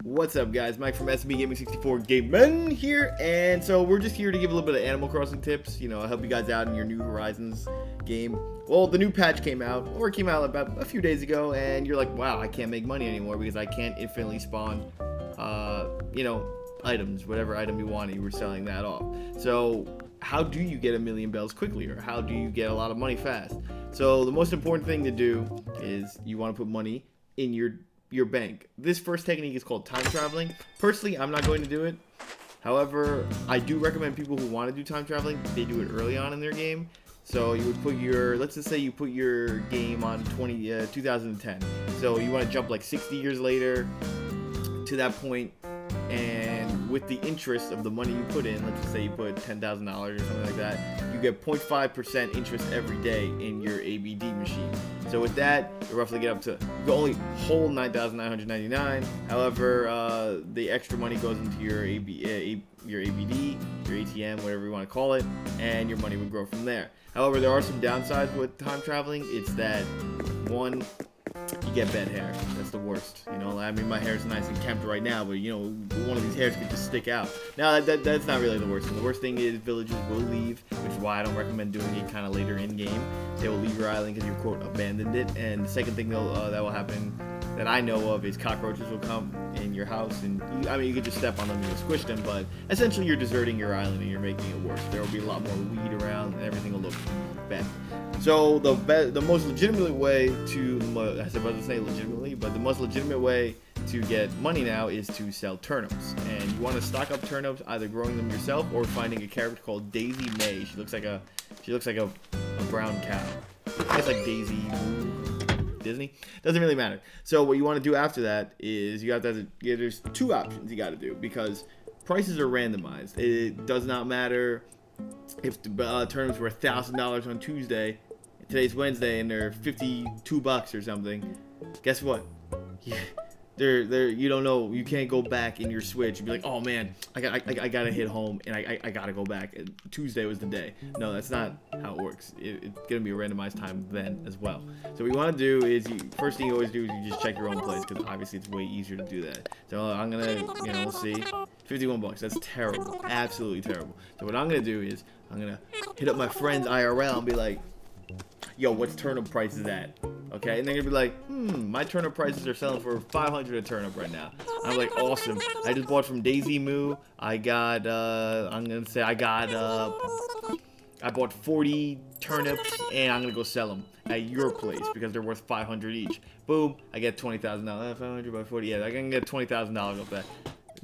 What's up, guys? Mike from SB Gaming 64 GAMEMEN here, and so we're just here to give a little bit of Animal Crossing tips. You know, help you guys out in your New Horizons game. Well, the new patch came out, or it came out about a few days ago, and you're like, wow, I can't make money anymore because I can't infinitely spawn, items, whatever item you wanted. You were selling that off. So how do you get a million bells quickly, or how do you get a lot of money fast? So the most important thing to do is you want to put money in your bank. This first technique is called time traveling. Personally, I'm not going to do it. However, I do recommend people who want to do time traveling, they do it early on in their game. So you would put your, let's just say you put your game on 2010. So you want to jump like 60 years later to that point, and with the interest of the money you put in, let's just say you put $10,000 or something like that, you get 0.5% interest every day in your ABD machine. So with that, you roughly get up to, you can only hold $9,999. However, the extra money goes into your ABD, your ATM, whatever you want to call it, and your money would grow from there. However, there are some downsides with time traveling. It's that, one, you get bad hair. That's the worst. You know, I mean, my hair is nice and kempt right now, but you know, one of these hairs could just stick out. Now, that's not really the worst thing. The worst thing is villagers will leave, which is why I don't recommend doing it kind of later in game. They will leave your island because you, quote, abandoned it. And the second thing that will happen that I know of is cockroaches will come in your house, and you could just step on them and you'll squish them, but essentially you're deserting your island and you're making it worse. There will be a lot more weed around, and everything will look bad. So the most legitimate way to, I was about to say legitimately, but the most legitimate way to get money now is to sell turnips. And you want to stock up turnips, either growing them yourself or finding a character called Daisy May. She looks like a brown cow. It's like Daisy Disney. Doesn't really matter. So what you want to do after that is you have to, there's two options you got to do, because prices are randomized. It does not matter if the turnips were $1,000 on Tuesday, today's Wednesday, and they're $52 or something. Guess what? They're you don't know. You can't go back in your Switch and be like, oh man, I gotta hit home and I gotta go back. And Tuesday was the day. No, that's not how it works. It's gonna be a randomized time then as well. So what you want to do is, first thing you always do is you just check your own place, because obviously it's way easier to do that. So I'm gonna, let's see, $51. That's terrible, absolutely terrible. So what I'm gonna do is I'm gonna hit up my friends IRL and be like, yo, what's turnip prices at? Okay, and they're gonna be like, my turnip prices are selling for $500 a turnip right now. I'm like, awesome. I just bought from Daisy Moo. I got, I bought 40 turnips, and I'm gonna go sell them at your place because they're worth $500 each. Boom, I get $20,000. 500 by 40, yeah, I can get $20,000 off that.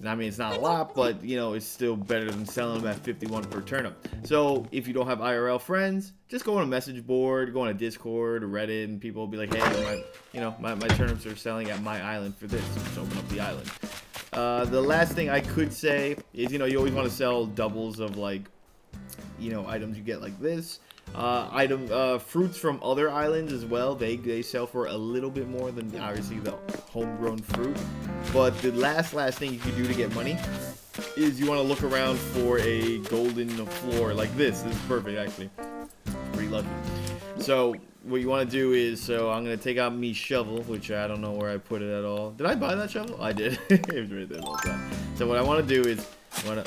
I mean, it's not a lot, but it's still better than selling them at 51 per turnip. So if you don't have IRL friends, just go on a message board, go on a Discord or Reddit, and people will be like, hey, my turnips are selling at my island for this. Just open up the island. The last thing I could say is, you always want to sell doubles of, like, items you get like this. Fruits from other islands as well. They sell for a little bit more than obviously the homegrown fruit. But the last thing you can do to get money is you want to look around for a golden floor like this. This is perfect, actually. It's pretty lucky. So what you want to do is, so I'm gonna take out me shovel, which I don't know where I put it at all. Did I buy that shovel? I did. It was right there the whole time. So what I want to do is I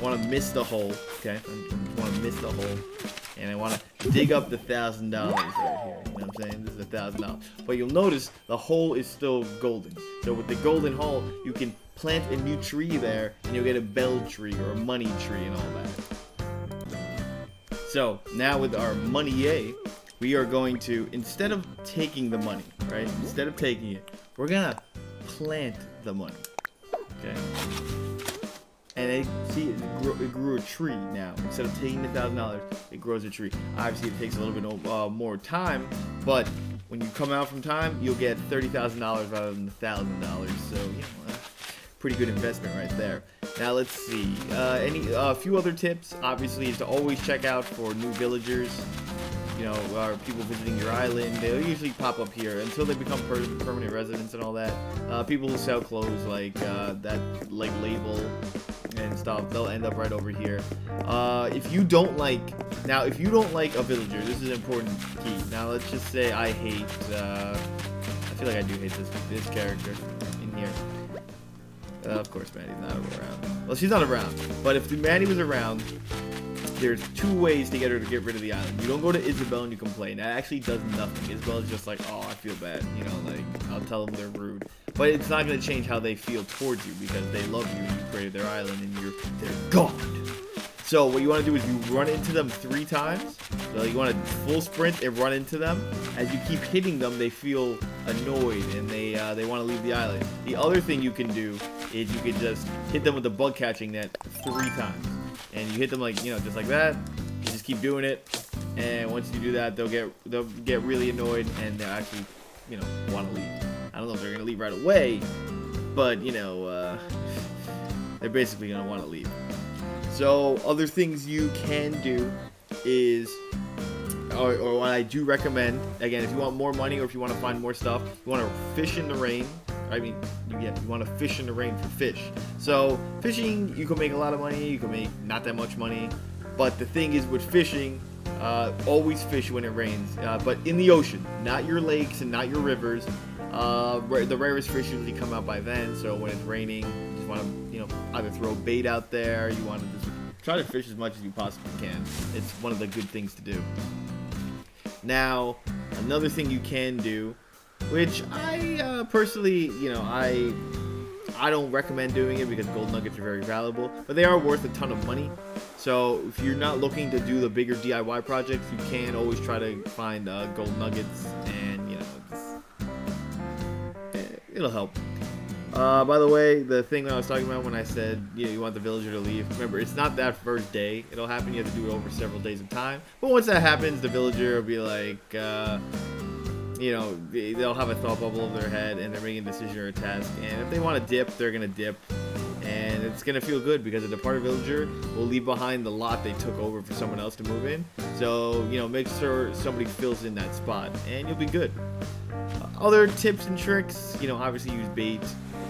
want to miss the hole. Okay, I want to miss the hole. And I want to dig up the $1,000 right here. You know what I'm saying? This is $1,000. But you'll notice the hole is still golden. So with the golden hole, you can plant a new tree there, and you'll get a bell tree or a money tree and all that. So now with our money, we are going to, instead of taking the money, right? Instead of taking it, we're gonna plant the money. Okay. And it grew a tree now. Instead of taking the $1,000, it grows a tree. Obviously, it takes a little bit more time, but when you come out from time, you'll get $30,000 rather than $1,000. So, pretty good investment right there. Now, let's see. A few other tips, obviously, is to always check out for new villagers. Or people visiting your island. They'll usually pop up here until they become permanent residents and all that. People who sell clothes like that, like label and stuff, they'll end up right over here. If you don't like a villager, this is an important key. Now let's just say I hate, I feel like I do hate this character in here. Of course, Manny's not around. Well, she's not around. But if Manny was around, there's 2 ways to get her to get rid of the island. You don't go to Isabel and you complain. That actually does nothing. Isabel's just like, oh, I feel bad. You know, like, I'll tell them they're rude. But it's not going to change how they feel towards you because they love you and you created their island and they're gone. So what you want to do is you run into them 3 times. So you want to full sprint and run into them. As you keep hitting them, they feel annoyed and they want to leave the island. The other thing you can do is you can just hit them with the bug catching net 3 times. And you hit them like, you know, just like that. You just keep doing it. And once you do that, they'll get really annoyed and they'll actually, you know, want to leave. I don't know if they're going to leave right away, but, you know, they're basically going to want to leave. So other things you can do is, or what I do recommend, again, if you want more money or if you want to find more stuff, you want to fish in the rain. I mean, you want to fish in the rain for fish. So fishing, you can make a lot of money, you can make not that much money. But the thing is with fishing, always fish when it rains. But in the ocean, not your lakes and not your rivers. The rarest fish usually come out by then. So when it's raining, you just want to, you know, either throw bait out there. You want to just try to fish as much as you possibly can. It's one of the good things to do. Now, another thing you can do, which I personally, you know, I don't recommend doing it because gold nuggets are very valuable, but they are worth a ton of money. So if you're not looking to do the bigger DIY projects, you can always try to find gold nuggets, and you know, it'll help. By the way, the thing that I was talking about when I said, you know, you want the villager to leave, remember, it's not that first day it'll happen. You have to do it over several days of time. But once that happens, the villager will be like, you know, they'll have a thought bubble over their head and they're making a decision or a task. And if they want to dip, they're going to dip. And it's going to feel good because a departed villager will leave behind the lot they took over for someone else to move in. So, you know, make sure somebody fills in that spot and you'll be good. Other tips and tricks, you know, obviously use bait.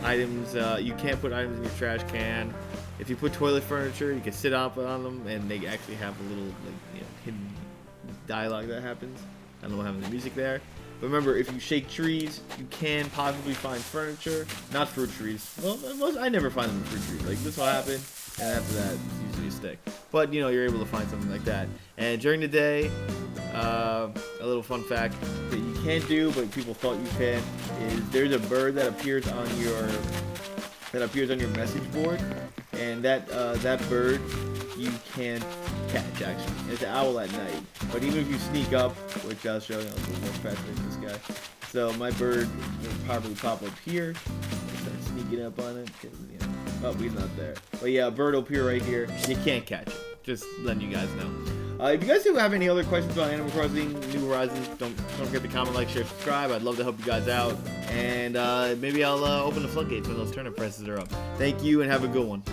Items, you can't put items in your trash can. If you put toilet furniture, you can sit up on them and they actually have a little, like, you know, hidden dialogue that happens. I don't know what happens to the music there. But remember, if you shake trees, you can possibly find furniture. Not fruit trees. Well, I never find them in fruit trees. Like, this will happen, and after that, it's usually a stick. But, you know, you're able to find something like that. And during the day, a little fun fact that you can't do, but people thought you can, is there's a bird that appears on your message board, and that bird you can't catch, actually. It's an owl at night. But even if you sneak up, which I'll show you, I'll do more faster than this guy. So my bird will probably pop up here. Start sneaking up on it, because, you know, oh, he's not there. But yeah, a bird will appear right here. You can't catch it. Just letting you guys know. If you guys do have any other questions about Animal Crossing New Horizons, don't forget to comment, like, share, subscribe. I'd love to help you guys out. And maybe I'll open the floodgates when those turnip prices are up. Thank you and have a good one.